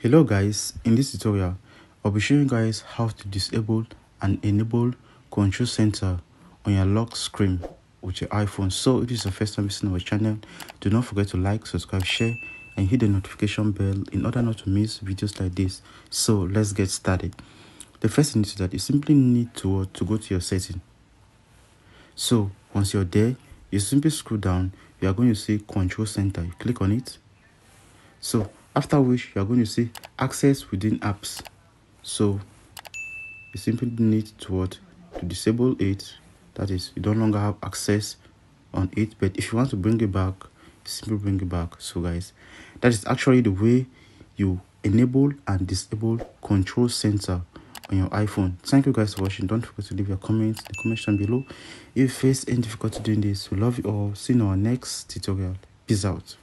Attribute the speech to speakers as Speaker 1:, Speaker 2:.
Speaker 1: Hello guys, in this tutorial I'll be showing you guys how to disable and enable control center on your lock screen with your iPhone. So if this is the first time visiting our channel, do not forget to like, subscribe, share and hit the notification bell in order not to miss videos like this. So let's get started. The first thing is that you simply need to go to your setting. So once you're there, you simply scroll down, you are going to see control center. You click on it. So after which you are going to see access within apps. So you simply need to disable it. That is, you no longer have access on it, but if you want to bring it back, simply bring it back. So guys, that is actually the way you enable and disable control center on your iPhone. Thank you guys for watching. Don't forget to leave your comments in the comment section below if you face any difficulty doing this. We love you all. See you in our next tutorial. Peace out.